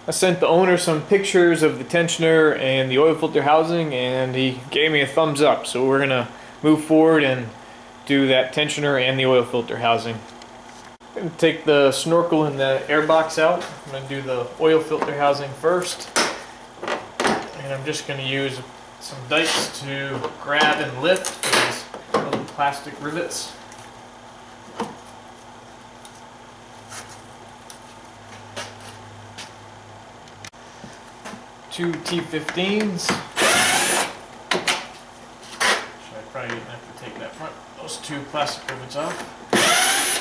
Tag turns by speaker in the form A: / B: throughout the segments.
A: I sent the owner some pictures of the tensioner and the oil filter housing, and he gave me a thumbs up. So we're gonna move forward and do that tensioner and the oil filter housing. I'm gonna take the snorkel and the airbox out. I'm gonna do the oil filter housing first, and I'm just gonna use some dikes to grab and lift these little plastic rivets. Two T15s. I probably didn't have to take those two plastic rivets off,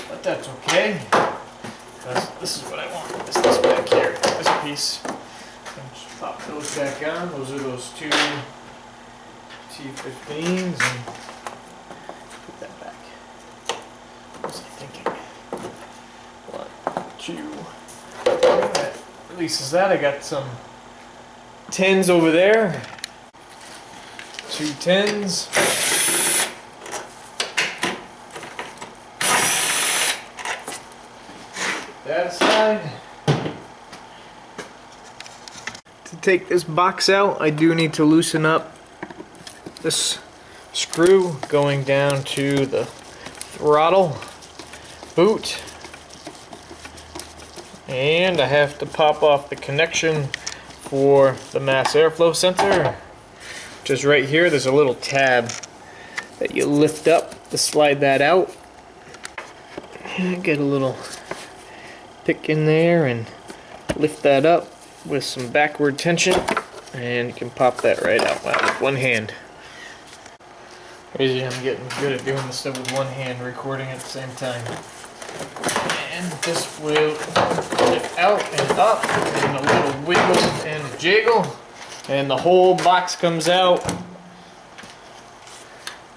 A: but that's okay, because this is what I want. This back here, this piece. And just pop those back on. Those are those two T15s, and put that back. What was I thinking? 1, 2. That releases that. I got some 10s over there. 2 10s. That aside. To take this box out, I do need to loosen up this screw going down to the throttle boot. And I have to pop off the connection for the mass airflow sensor, which is right here. There's a little tab that you lift up to slide that out. Get a little pick in there and lift that up with some backward tension, and you can pop that right out with one hand. Crazy, I'm getting good at doing this stuff with one hand, recording at the same time. And this will get out and up, and a little wiggle and jiggle, and the whole box comes out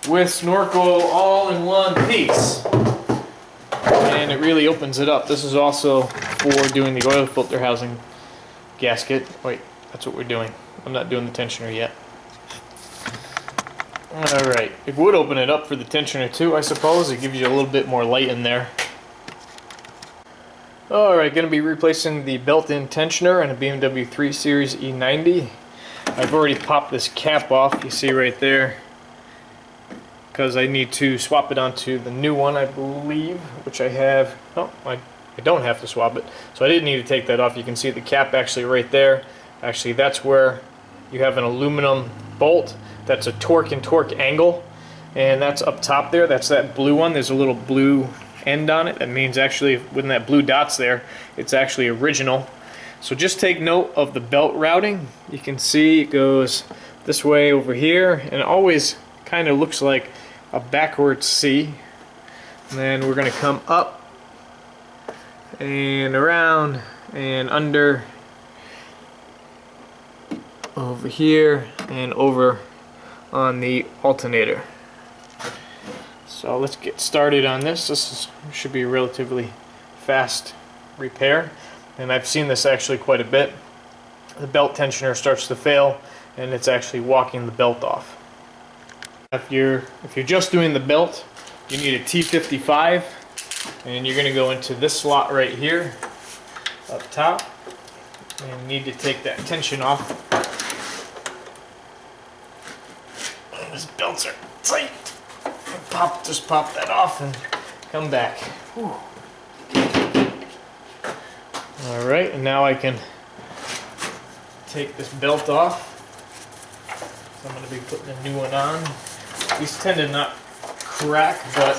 A: with snorkel all in one piece. And it really opens it up. This is also for doing the oil filter housing gasket. Wait, that's what we're doing. I'm not doing the tensioner yet. Alright, it would open it up for the tensioner too, I suppose. It gives you a little bit more light in there. Alright, going to be replacing the built-in tensioner in a BMW 3 Series E90. I've already popped this cap off, you see right there, because I need to swap it onto the new one, I believe, which I have. Oh, I don't have to swap it, so I didn't need to take that off. You can see the cap actually right there. Actually, that's where you have an aluminum bolt. That's a torque and torque angle, and that's up top there. That's that blue one. There's a little blue end on it. That means actually when that blue dot's there, it's actually original. So just take note of the belt routing. You can see it goes this way over here, and it always kind of looks like a backwards C. And then we're going to come up and around and under, over here and over on the alternator. So let's get started on this. This should be a relatively fast repair, and I've seen this actually quite a bit. The belt tensioner starts to fail, and it's actually walking the belt off. If you're just doing the belt, you need a T55, and you're going to go into this slot right here up top, and you need to take that tension off. These belts are tight. Just pop that off and come back. Whew. Alright, and now I can take this belt off. So I'm going to be putting a new one on. These tend to not crack, but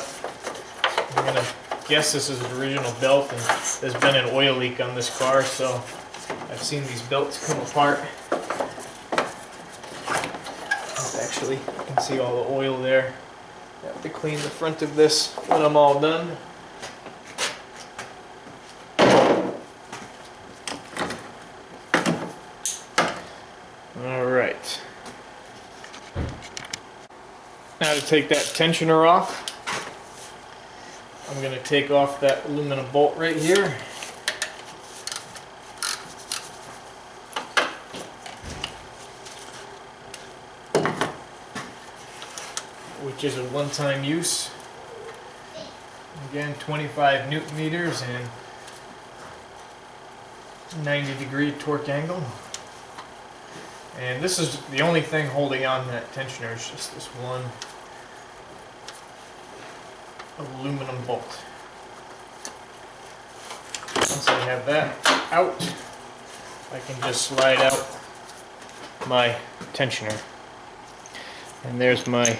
A: I'm going to guess this is an original belt, and there's been an oil leak on this car, so I've seen these belts come apart. Actually, you can see all the oil there. I have to clean the front of this when I'm all done. Alright. Now to take that tensioner off, I'm going to take off that aluminum bolt right here. Which is a one-time use. Again, 25 Newton meters, and 90-degree torque angle. And this is the only thing holding on to that tensioner is just this one aluminum bolt. Once I have that out, I can just slide out my tensioner. And there's my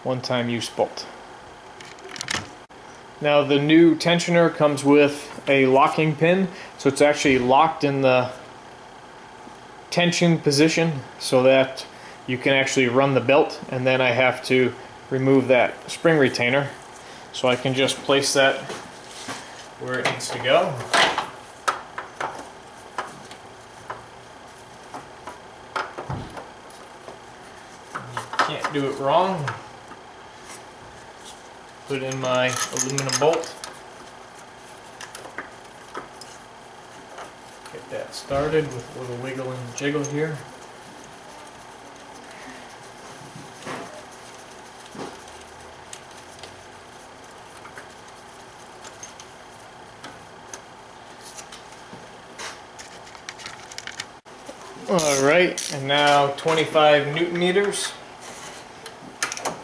A: one-time use bolt. Now the new tensioner comes with a locking pin, so it's actually locked in the tension position so that you can actually run the belt, and then I have to remove that spring retainer. So I can just place that where it needs to go. You can't do it wrong. Put in my aluminum bolt. Get that started with a little wiggle and jiggle here. Alright, and now 25 Newton meters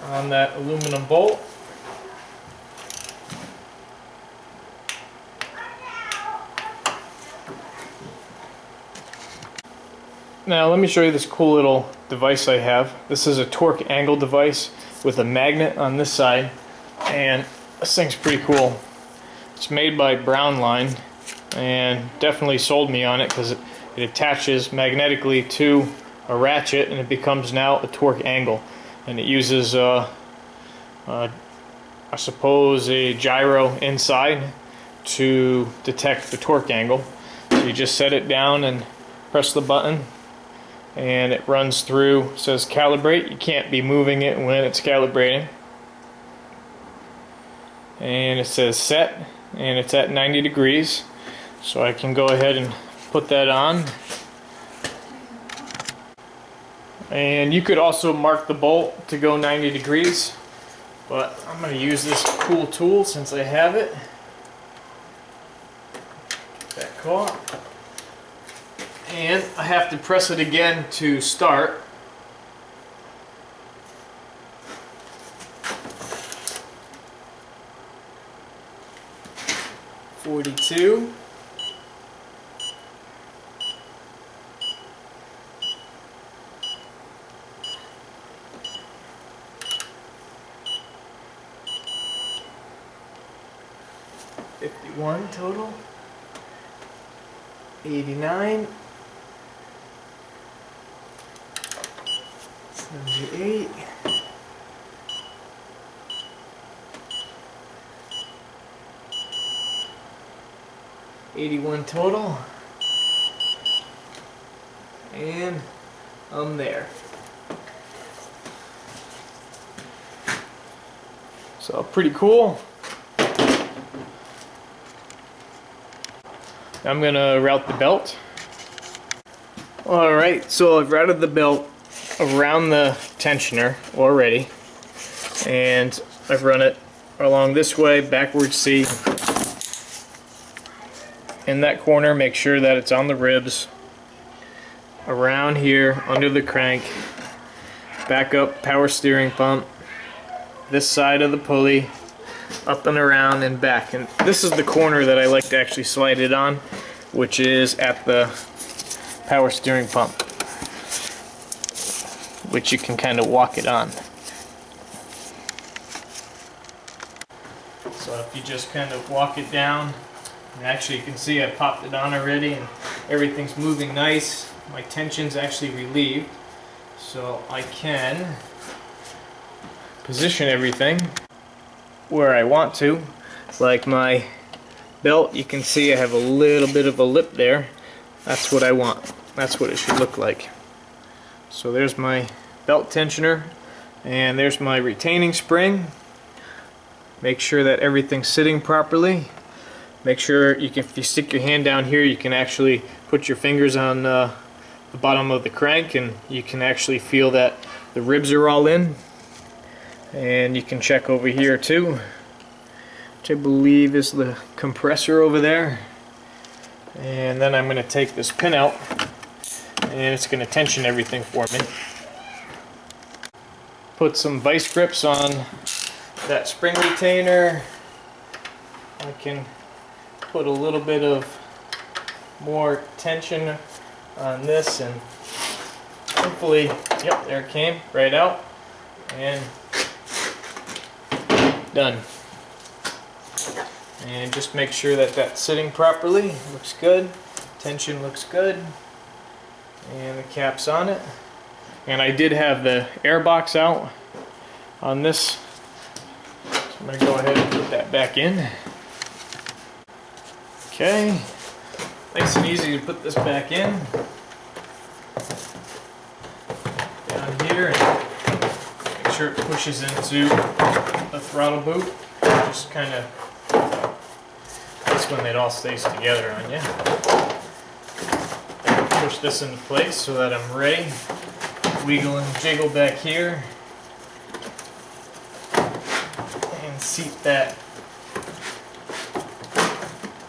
A: on that aluminum bolt. Now let me show you this cool little device I have. This is a torque angle device with a magnet on this side, and this thing's pretty cool. It's made by Brownline and definitely sold me on it because it attaches magnetically to a ratchet and it becomes now a torque angle. And it uses, I suppose, a gyro inside to detect the torque angle. So you just set it down and press the button, and it runs through. It says calibrate. You can't be moving it when it's calibrating. And it says set, and it's at 90 degrees. So I can go ahead and put that on. And you could also mark the bolt to go 90 degrees, but I'm going to use this cool tool since I have it. Get that caught. And I have to press it again to start. $42. $51 total. 89. 78. 81 total. And I'm there. So pretty cool. I'm gonna route the belt. Alright, so I've routed the belt around the tensioner already, and I've run it along this way, backwards C. In that corner, make sure that it's on the ribs. Around here, under the crank, back up power steering pump, this side of the pulley, up and around and back. And this is the corner that I like to actually slide it on, which is at the power steering pump, which you can kind of walk it on. So if you just kind of walk it down, and actually you can see I popped it on already and everything's moving nice. My tension's actually relieved, so I can position everything where I want to. Like my belt, you can see I have a little bit of a lip there. That's what I want. That's what it should look like. So there's my belt tensioner, and there's my retaining spring. Make sure that everything's sitting properly. Make sure you can, if you stick your hand down here, you can actually put your fingers on the bottom of the crank, and you can actually feel that the ribs are all in. And you can check over here too, which I believe is the compressor over there. And then I'm going to take this pin out, and it's going to tension everything for me. Put some vice grips on that spring retainer. I can put a little bit of more tension on this, and hopefully, yep, there it came right out, and done. And just make sure that that's sitting properly. Looks good. Tension looks good. And the cap's on it. And I did have the airbox out on this. So I'm going to go ahead and put that back in. Okay. Nice and easy to put this back in. Down here, and make sure it pushes into the throttle boot. Just kind of, this one, it all stays together on you. Push this into place so that I'm ready. Wiggle and jiggle back here. And seat that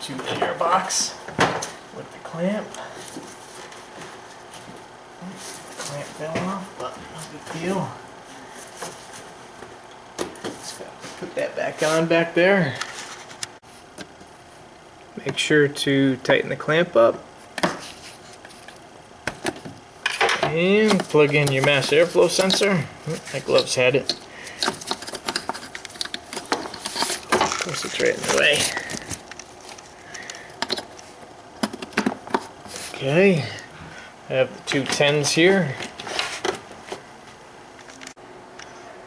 A: to the airbox with the clamp. The clamp fell off, but no big deal. Just gotta put that back on back there. Make sure to tighten the clamp up. And plug in your mass airflow sensor. My gloves had it. Of course, it's right in the way. Okay, I have the two 10s here.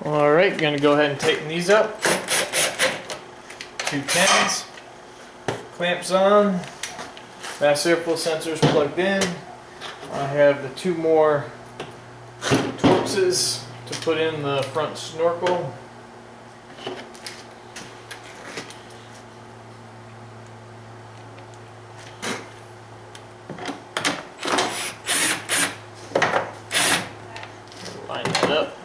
A: Alright, gonna go ahead and tighten these up. Two 10s. Clamps on, mass airflow sensors plugged in. I have the two more Torxes to put in the front snorkel. Line that up.